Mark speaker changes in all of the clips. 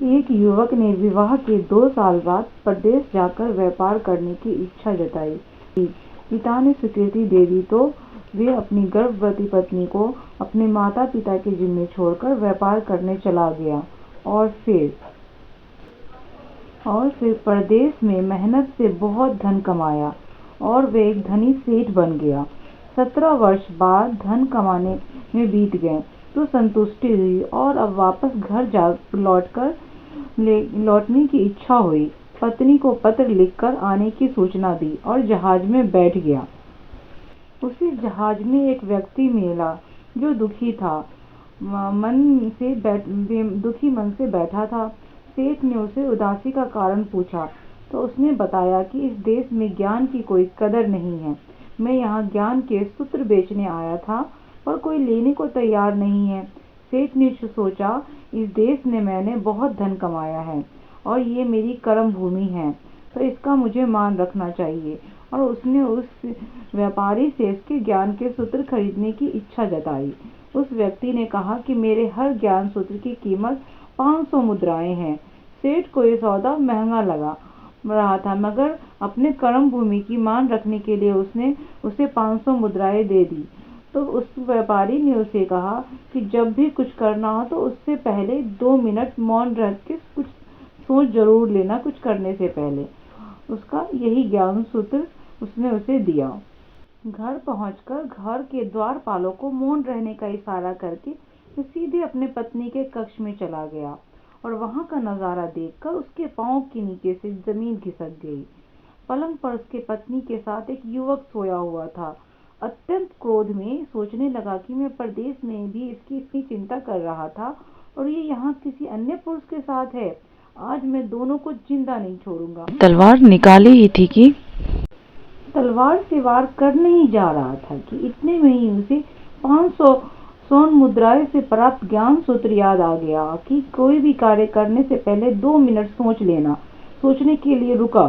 Speaker 1: एक युवक ने विवाह के 2 साल बाद परदेश जाकर व्यापार करने की इच्छा जताई। पिता ने स्वीकृति दे दी तो वे अपनी गर्भवती पत्नी को अपने माता पिता के जिम्मे छोड़कर व्यापार करने चला गया और फिर परदेश में मेहनत से बहुत धन कमाया और वे एक धनी सेठ बन गया। 17 वर्ष बाद धन कमाने में बीत गए तो संतुष्टि हुई और अब वापस घर लौटने की इच्छा हुई। पत्नी को पत्र लिखकर आने की सूचना दी और जहाज में बैठ गया। उसी जहाज में एक व्यक्ति मिला जो दुखी मन से बैठा था। सेठ ने उसे उदासी का कारण पूछा तो उसने बताया कि इस देश में ज्ञान की कोई कदर नहीं है। मैं यहाँ ज्ञान के सूत्र बेचने आया था पर कोई लेने को तैयार नहीं है। सेठ ने सोचा, इस देश में मैंने बहुत धन कमाया है और ये मेरी कर्म भूमि है तो इसका मुझे मान रखना चाहिए, और उसने उस व्यापारी से इसके ज्ञान के सूत्र खरीदने की इच्छा जताई। उस व्यक्ति ने कहा कि मेरे हर ज्ञान सूत्र की कीमत 500 मुद्राएं हैं। सेठ को ये सौदा महंगा लगा रहा था, मगर अपने कर्म भूमि की मान रखने के लिए उसने उसे 500 मुद्राएं दे दी। तो उस व्यापारी ने उसे कहा कि जब भी कुछ करना हो तो उससे पहले 2 मिनट मौन रह के कुछ सोच जरूर लेना, कुछ करने से पहले। उसका यही ज्ञान सूत्र उसने उसे दिया। घर पहुंचकर घर के द्वारपालों को मौन रहने का इशारा करके वो सीधे अपने पत्नी के कक्ष में चला गया और वहां का नजारा देखकर उसके पांव के नीचे से जमीन खिसक गई। पलंग पर उसके पत्नी के साथ एक युवक सोया हुआ था। अत्यंत क्रोध में सोचने लगा कि मैं परदेश में भी इसकी इतनी चिंता कर रहा था और ये यहाँ किसी अन्य पुरुष के साथ है। आज मैं दोनों को जिंदा नहीं छोड़ूंगा।
Speaker 2: तलवार निकाली ही थी कि
Speaker 1: तलवार से वार करने ही जा रहा था कि इतने में ही उसे 500 स्वर्ण मुद्राएं से प्राप्त ज्ञान सूत्र याद आ गया कि कोई भी कार्य करने से पहले 2 मिनट सोच लेना। सोचने के लिए रुका।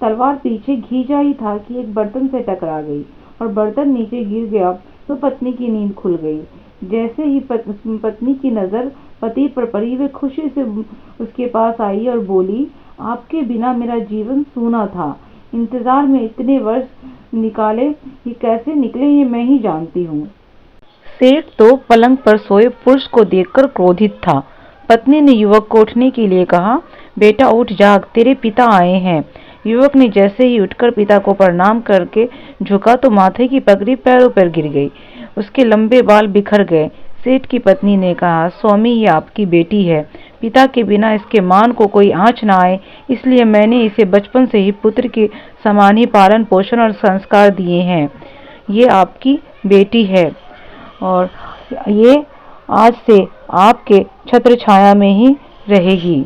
Speaker 1: तलवार पीछे खींचा ही था कि एक बर्तन से टकरा गई और बर्तन नीचे गिर गया तो पत्नी की नींद खुल गई। जैसे ही पत्नी की नजर पति पर पड़ी, वे खुशी से उसके पास आई और बोली, आपके बिना मेरा जीवन सूना था। इंतजार में इतने वर्ष निकाले, ये कैसे निकले ये मैं ही जानती हूँ।
Speaker 2: सेठ तो पलंग पर सोए पुरुष को देखकर क्रोधित था। पत्नी ने युवक को उठने के लिए कहा, बेटा उठ जाग, तेरे पिता आए हैं। युवक ने जैसे ही उठकर पिता को प्रणाम करके झुका तो माथे की पगड़ी पैरों पर गिर गई। उसके लंबे बाल बिखर गए। सेठ की पत्नी ने कहा, स्वामी ये आपकी बेटी है, पिता के बिना इसके मान को कोई आँच न आए, इसलिए मैंने इसे बचपन से ही पुत्र के समान ही पालन पोषण और संस्कार दिए हैं। ये आपकी बेटी है और ये आज से आपके छत्र छाया में ही रहेगी।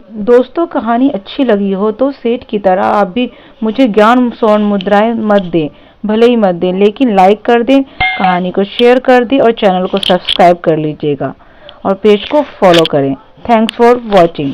Speaker 2: दोस्तों, कहानी अच्छी लगी हो तो सेठ की तरह आप भी मुझे ज्ञान स्वर्ण मुद्राएं मत दें, भले ही मत दें, लेकिन लाइक कर दें, कहानी को शेयर कर दें और चैनल को सब्सक्राइब कर लीजिएगा और पेज को फॉलो करें। Thanks for watching.